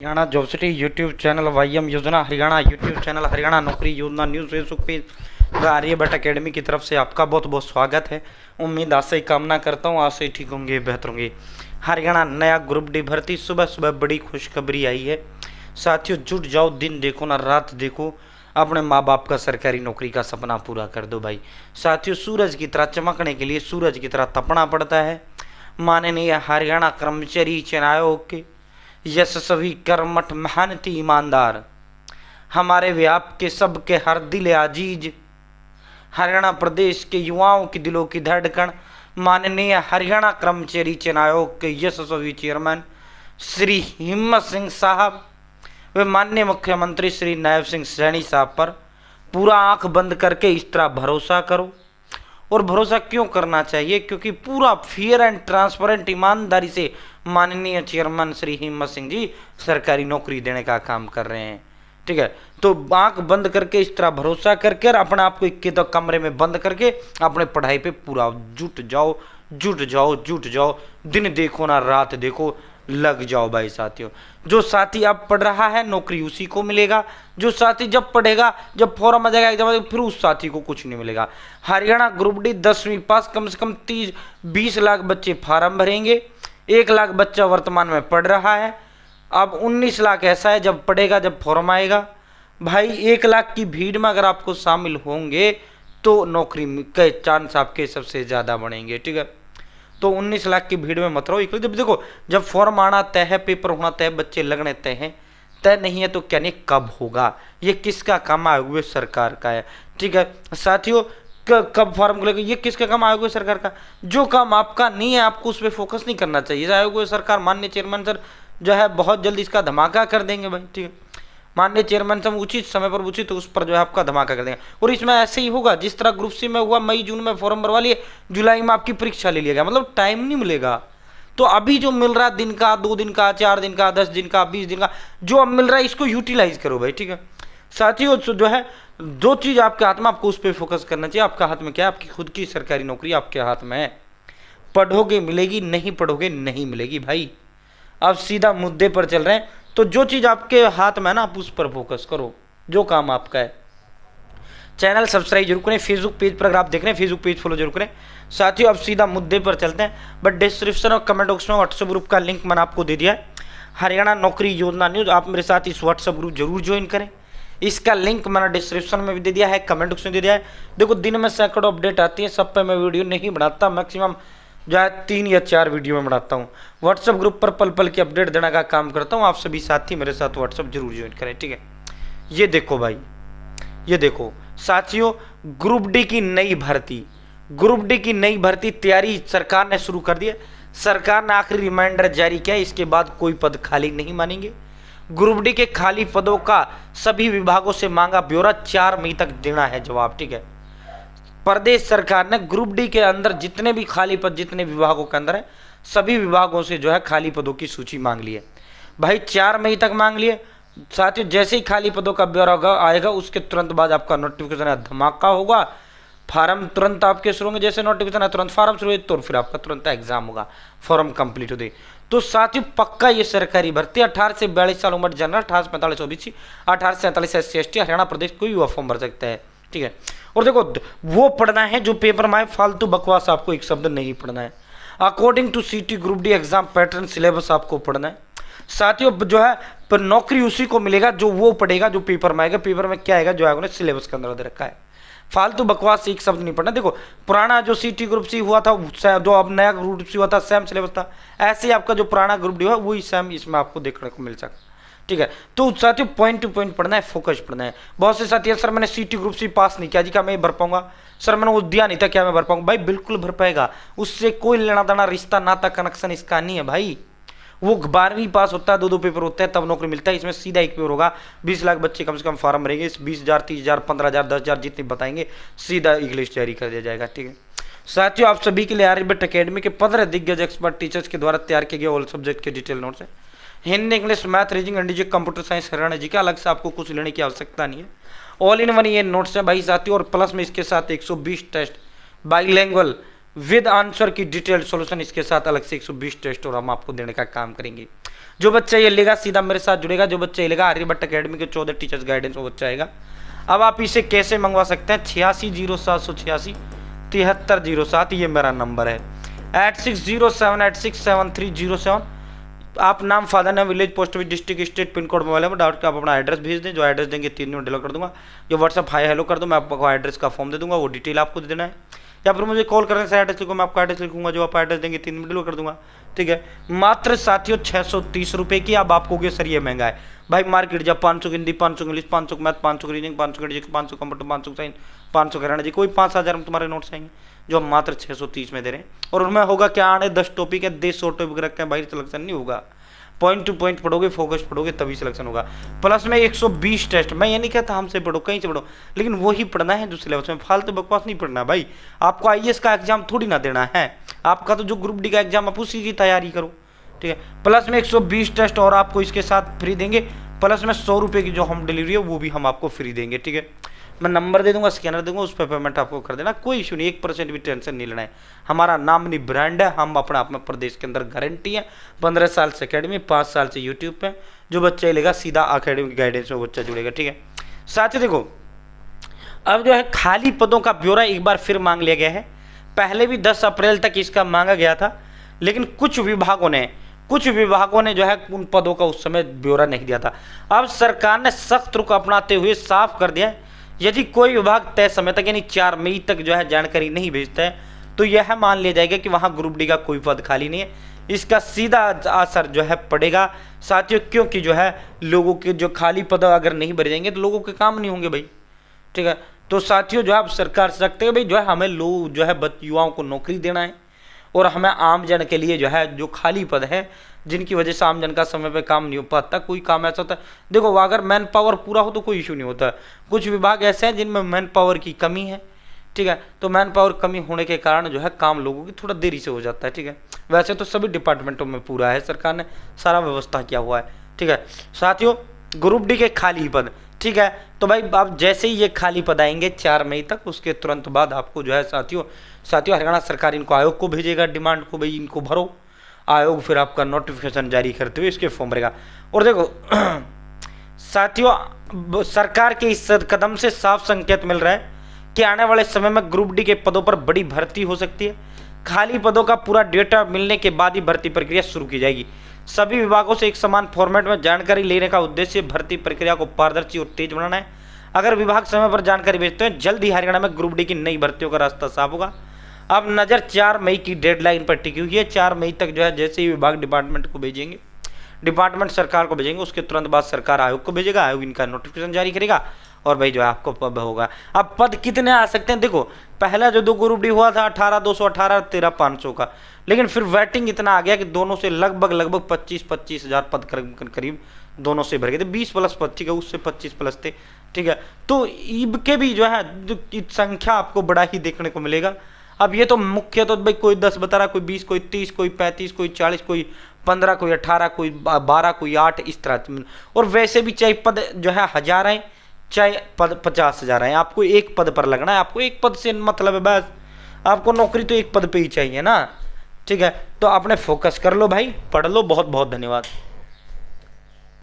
Haryana job city YouTube channel YM योजना Haryana YouTube channel Haryana नौकरी योजना news Facebook page Aryabhatta academy की तरफ से आपका बहुत बहुत स्वागत है। उम्मीद आशा ही कामना करता हूँ, आशा ही ठीक होंगे, बेहतर होंगे। हरियाणा नया ग्रुप डी भर्ती, सुबह सुबह बड़ी खुशखबरी आई है। साथियों जुट जाओ, दिन देखो ना रात देखो, अपने माँ बाप का सरकारी नौकरी का सपना पूरा कर दो भाई। साथियों सूरज की तरह चमकने के लिए सूरज की तरह तपना पड़ता है। माननीय हरियाणा कर्मचारी चयन आयोग के यशस्वी कर्मठ मेहनती ईमानदार हमारे वे आपके सबके हर दिल आजीज, हरियाणा प्रदेश के युवाओं की दिलों की धड़कन, माननीय हरियाणा कर्मचारी चयन आयोग के यशस्वी चेयरमैन श्री हिम्मत सिंह साहब वे माननीय मुख्यमंत्री श्री नायब सिंह सैनी साहब पर पूरा आंख बंद करके इस तरह भरोसा करो। और भरोसा क्यों करना चाहिए? क्योंकि पूरा फेयर एंड ट्रांसपेरेंट ईमानदारी से माननीय चेयरमैन श्री हिम्मत सिंह जी सरकारी नौकरी देने का काम कर रहे हैं। ठीक है, तो आंख बंद करके इस तरह भरोसा करके और अपने आप को एक तो कमरे में बंद करके अपने पढ़ाई पे पूरा जुट जाओ, जुट जाओ, जुट जाओ। दिन देखो ना रात देखो, लग जाओ भाई साथियों। जो साथी अब पढ़ रहा है नौकरी उसी को मिलेगा, जो साथी जब पढ़ेगा, जब फॉर्म आ जाएगा एग्जाम फिर उस साथी को कुछ नहीं मिलेगा। हरियाणा ग्रुप डी 10वीं पास कम से कम 20 लाख बच्चे फार्म भरेंगे। 1 लाख बच्चा वर्तमान में पढ़ रहा है, अब 19 लाख ऐसा है जब पढ़ेगा, जब फॉर्म आएगा। भाई 1 लाख की भीड़ में अगर आपको शामिल होंगे तो नौकरी के चांस आपके सबसे ज़्यादा बढ़ेंगे। ठीक है, तो 19 लाख की भीड़ में मत रहो। जब देखो जब फॉर्म आना तय है, पेपर होना तय, बच्चे लगने तय हैं, तय नहीं है तो क्या नहीं कब होगा, ये किसका काम आए हुए सरकार का है। ठीक है साथियों, कब फॉर्म खुलेगा ये किसका काम आए हुए सरकार का। जो काम आपका नहीं है आपको उस पर फोकस नहीं करना चाहिए। आए हुए सरकार माननीय चेयरमैन सर जो है बहुत जल्दी इसका धमाका कर देंगे भाई। ठीक है, माननीय चेयरमैन साहब उचित समय पर उचित उस पर जो है आपका धमाका कर देंगे। और इसमें ऐसे ही होगा जिस तरह ग्रुप सी में हुआ, मई जून में फॉर्म भरवा लिए, जुलाई में आपकी परीक्षा ले लिया गया, मतलब टाइम नहीं मिलेगा। तो अभी जो मिल रहा दिन का, 2 दिन का, 4 दिन का, 10 दिन का, 20 दिन का जो अब मिल रहा है इसको यूटिलाइज करो भाई। ठीक है साथियों, जो है जो चीज़ आपके हाथ में आपको उस पर फोकस करना चाहिए। आपका हाथ में क्या है? आपकी खुद की सरकारी नौकरी आपके हाथ में है। पढ़ोगे मिलेगी, नहीं पढ़ोगे नहीं मिलेगी भाई। अब सीधा मुद्दे पर चल रहे हैं, तो जो चीज़ आपके हाथ में है ना आप उस पर फोकस करो, जो काम आपका है। चैनल सब्सक्राइब जरूर करें, फेसबुक पेज पर अगर आप देख रहे हैं फेसबुक पेज फॉलो जरूर करें। साथियों अब सीधा मुद्दे पर चलते हैं, बट डिस्क्रिप्शन और कमेंट बॉक्स में व्हाट्सएप ग्रुप का लिंक मैंने आपको दे दिया है, हरियाणा नौकरी योजना न्यूज़। आप मेरे साथ इस व्हाट्सएप ग्रुप जरूर ज्वाइन करें। इसका लिंक मैंने डिस्क्रिप्शन में भी दे दिया है, कमेंट बॉक्स में दे दिया है। देखो दिन में सैकड़ों अपडेट आती है, सब पे मैं वीडियो नहीं बनाता, मैक्सिमम जो है 3 या 4 वीडियो में बनाता हूँ। व्हाट्सएप ग्रुप पर पल पल की अपडेट देने का काम करता हूँ। आप सभी साथी मेरे साथ व्हाट्सएप जरूर ज्वाइन करें। ठीक है, ये देखो भाई, ये देखो साथियों, ग्रुप डी की नई भर्ती, ग्रुप डी की नई भर्ती तैयारी सरकार ने शुरू कर दी है। सरकार ने आखिरी रिमाइंडर जारी किया, इसके बाद कोई पद खाली नहीं मानेंगे। ग्रुप डी के खाली पदों का सभी विभागों से मांगा ब्यौरा, 4 मई तक देना है जवाब। ठीक है, प्रदेश सरकार ने ग्रुप डी के अंदर जितने भी खाली पद जितने विभागों के अंदर है सभी विभागों से जो है खाली पदों की सूची मांग ली है भाई, 4 मई तक मांग लिए। साथियों जैसे ही खाली पदों का ब्यौरा आएगा उसके तुरंत बाद आपका नोटिफिकेशन धमाका होगा, फार्म तुरंत आपके शुरू होंगे। जैसे नोटिफिकेशन है तुरंत फार्म शुरू हुए तो फिर आपका तुरंत एग्जाम होगा, फॉर्म कंप्लीट हो गई। तो साथियों पक्का ये सरकारी भर्ती 18 से 42 साल उम्र जनरल, 18 से 45 ओबीसी, 18 से 47 SC ST, हरियाणा प्रदेश कोई हुआ फॉर्म भर सकता है। ठीक है, और देखो वो पढ़ना है जो पेपर में आए, फालतू बकवास आपको एक शब्द नहीं पढ़ना है। अकॉर्डिंग टू सीटी group D exam pattern syllabus आपको पढ़ना है। साथियों जो है पर नौकरी उसी को मिलेगा जो वो पढ़ेगा जो पेपर में आएगा। पेपर में क्या आएगा जो आएगा उन्हें सिलेबस के अंदर दे रखा है, फालतू बकवास एक शब्द नहीं पढ़ना। देखो पुराना जो सीटी ग्रुप सी हुआ था, जो अब नया ग्रुप सी हुआ था, सेम सिलेबस था, ऐसे ही आपका जो पुराना ग्रुप डी हुआ वही सेम इसमें आपको देखने को मिल सकता। ठीक है, तो साथियों पॉइंट टू पॉइंट पढ़ना है, फोकस पढ़ना है। बहुत से साथी सर मैंने सीटी ग्रुप सी पास नहीं किया जी, क्या मैं भर पाऊंगा? सर मैंने वो दिया नहीं था, क्या मैं भर पाऊंगा? भाई बिल्कुल भर पाएगा, उससे कोई लेना देना रिश्ता नाता कनेक्शन इसका नहीं है भाई। वो 12वीं पास होता है, 2 पेपर होते हैं तब नौकरी मिलता है। इसमें सीधा एक पेपर होगा, 20 लाख बच्चे कम से कम फॉर्म भरेंगे, 20,000 30,000 15,000 10,000 जितने बताएंगे सीधा इंग्लिश तैयारी कर दिया जाएगा। ठीक है साथियों, आप सभी के लिए आर्यभट्ट अकेडमी के 15 दिग्गज एक्सपर्ट टीचर्स के द्वारा तैयार किए गए ऑल सब्जेक्ट के डिटेल नोट्स हैं। हिंदी, इंग्लिश, मैथ, रीजनिंग, इंडिजिक, कंप्यूटर साइंस, हरियाणा जी का अलग से आपको कुछ लेने की आवश्यकता नहीं है। ऑल इन वन ये नोट्स हैं भाई साथियों, और प्लस में इसके साथ 120 टेस्ट बाईलैंग्वेज विद आंसर की डिटेल्ड सॉल्यूशन, इसके साथ अलग से 120 टेस्ट और हम आपको देने का काम करेंगे। जो बच्चा ये लेगा सीधा मेरे साथ जुड़ेगा, जो बच्चा ये लेगा आर्यभट्ट अकेडमी के 14 टीचर्स गाइडेंस, वो बच्चा आएगा। अब आप इसे कैसे मंगवा सकते हैं, 860786 7307, ये मेरा नंबर है, 8607867307। आप नाम, father name, village, post office, district, state, pin code, mobile number doubt, आप अपना एड्रेस भेज दें। जो एड्रेस देंगे 3 मिनट डिलीवर कर दूंगा। जो व्हाट्सअप हाई हेलो कर दो, मैं आपको एड्रेस का फॉर्म दे दूंगा, वो डिटेल आपको दे देना है। या फिर मुझे कॉल करने से एड्रेस लिखो, मैं आपका एड्रेस लिखूंगा, जो आप एड्रेस देंगे 3 मिनट डिलीवर कर दूंगा। ठीक है, मात्र साथियों 630 रुपये की। अब आपको कि सर ये महंगा है भाई, मार्केट जब 500 Hindi, 500 English, 500 math, 500 reasoning, 500 credit, 500 computer, 500 science, 500 कराना जी, कोई 5,000 में तुम्हारे नोट्स आएंगे, जो हम मात्र 630 में दे रहे हैं। और उनमें होगा क्या, आने 10 टॉपिक है, 100 टॉपिक रखते हैं भाई, सिलेक्शन नहीं होगा। पॉइंट टू पॉइंट पढ़ोगे, फोकस पढ़ोगे, तभी सिलेक्शन होगा। प्लस में 120 टेस्ट। मैं ये नहीं कहता हमसे पढ़ो, कहीं से पढ़ो, लेकिन वही पढ़ना है जो सिलेबस में, फालतू बकवास नहीं पढ़ना भाई। आपको IAS का एग्जाम थोड़ी ना देना है, आपका तो जो ग्रुप डी का एग्जाम, आप उसी की तैयारी करो। ठीक है, प्लस में 120 टेस्ट और आपको इसके साथ फ्री देंगे। प्लस में 100 रुपये की जो होम डिलीवरी है वो भी हम आपको फ्री देंगे। ठीक है, मैं नंबर दे दूंगा, स्कैनर दूंगा, उस पर पेमेंट आपको कर देना, कोई इशू नहीं, 1% भी टेंशन नहीं लेना है। हमारा नाम नहीं, ब्रांड है, हम अपना प्रदेश के अंदर गारंटी है। 15 साल से अकेडमी, 5 साल से यूट्यूब पे। जो बच्चा लेगा सीधा अकेडमी गाइडेंस में बच्चा जुड़ेगा। ठीक है, साथियों देखो, अब जो है खाली पदों का ब्यौरा एक बार फिर मांग लिया गया है। पहले भी 10 अप्रैल तक इसका मांगा गया था, लेकिन कुछ विभागों ने जो है उन पदों का उस समय ब्यौरा नहीं दिया था। अब सरकार ने सख्त रुख अपनाते हुए साफ कर दिया है, यदि कोई विभाग तय समय तक यानी 4 मई तक जो है जानकारी नहीं भेजता है, तो यह मान लिया जाएगा कि वहां ग्रुप डी का कोई पद खाली नहीं है। इसका सीधा असर जो है पड़ेगा साथियों, क्योंकि जो है लोगों के जो खाली पद अगर नहीं भरे जाएंगे तो लोगों के काम नहीं होंगे भाई। ठीक है, तो साथियों जो है आप सरकार से सकते हैं भाई, जो है हमें लोग जो है युवाओं को नौकरी देना है, और हमें आम जन के लिए जो है जो खाली पद है, जिनकी वजह से आम जन का समय पे काम नहीं हो पाता, कोई काम ऐसा होता है, देखो अगर मैन पावर पूरा हो तो कोई इशू नहीं होता। कुछ विभाग ऐसे हैं जिनमें मैन पावर की कमी है। ठीक है, तो मैन पावर कमी होने के कारण जो है काम लोगों की थोड़ा देरी से हो जाता है। ठीक है, वैसे तो सभी डिपार्टमेंटों में पूरा है, सरकार ने सारा व्यवस्था किया हुआ है। ठीक है साथियों, ग्रुप डी के खाली पद। ठीक है, तो भाई आप जैसे ही ये खाली पद आएंगे 4 मई तक, उसके तुरंत बाद आपको जो है साथियों हरियाणा सरकार इनको आयोग को भेजेगा डिमांड को, भाई इनको भरो। आयोग फिर आपका नोटिफिकेशन जारी करते हुए इसके फॉर्म भरेगा। और देखो साथियों, सरकार के इस कदम से साफ संकेत मिल रहा है कि आने वाले समय में ग्रुप डी के पदों पर बड़ी भर्ती हो सकती है। खाली पदों का पूरा डेटा मिलने के बाद ही भर्ती प्रक्रिया शुरू की जाएगी। सभी विभागों से एक समान फॉर्मेट में जानकारी लेने का उद्देश्य भर्ती प्रक्रिया को पारदर्शी और तेज बनाना है। अगर विभाग समय पर जानकारी भेजते हैं, जल्द ही हरियाणा में ग्रुप डी की नई भर्तियों का रास्ता साफ होगा। अब नज़र 4 मई की डेडलाइन पर टिकी हुई है। 4 मई तक जो है जैसे ही विभाग डिपार्टमेंट को भेजेंगे, डिपार्टमेंट सरकार को भेजेंगे, उसके तुरंत बाद सरकार आयोग को भेजेगा, आयोग इनका नोटिफिकेशन जारी करेगा और भाई जो है आपको पद होगा। अब पद कितने आ सकते हैं, देखो पहला जो 2 ग्रुप डी हुआ था 18,218, 13,500 का, लेकिन फिर वेटिंग इतना आ गया कि दोनों से लगभग 25 हज़ार पद करीब दोनों से भर गए थे। 20 प्लस 25 का, उससे 25 प्लस थे। ठीक है, तो ईब के भी जो है संख्या आपको बड़ा ही देखने को मिलेगा। अब ये तो मुख्य तो भाई कोई 10 बता रहा, कोई 20, कोई 30, कोई 35, कोई 40, कोई 15, कोई 18, कोई 12, कोई 8, इस तरह। और वैसे भी चाहे पद जो है 1000 हैं, चाहे पद 50,000 हैं, आपको एक पद पर लगना है। आपको एक पद से मतलब है बस, आपको नौकरी तो एक पद पे ही चाहिए ना। ठीक है, तो अपने फोकस कर लो भाई, पढ़ लो। बहुत बहुत धन्यवाद।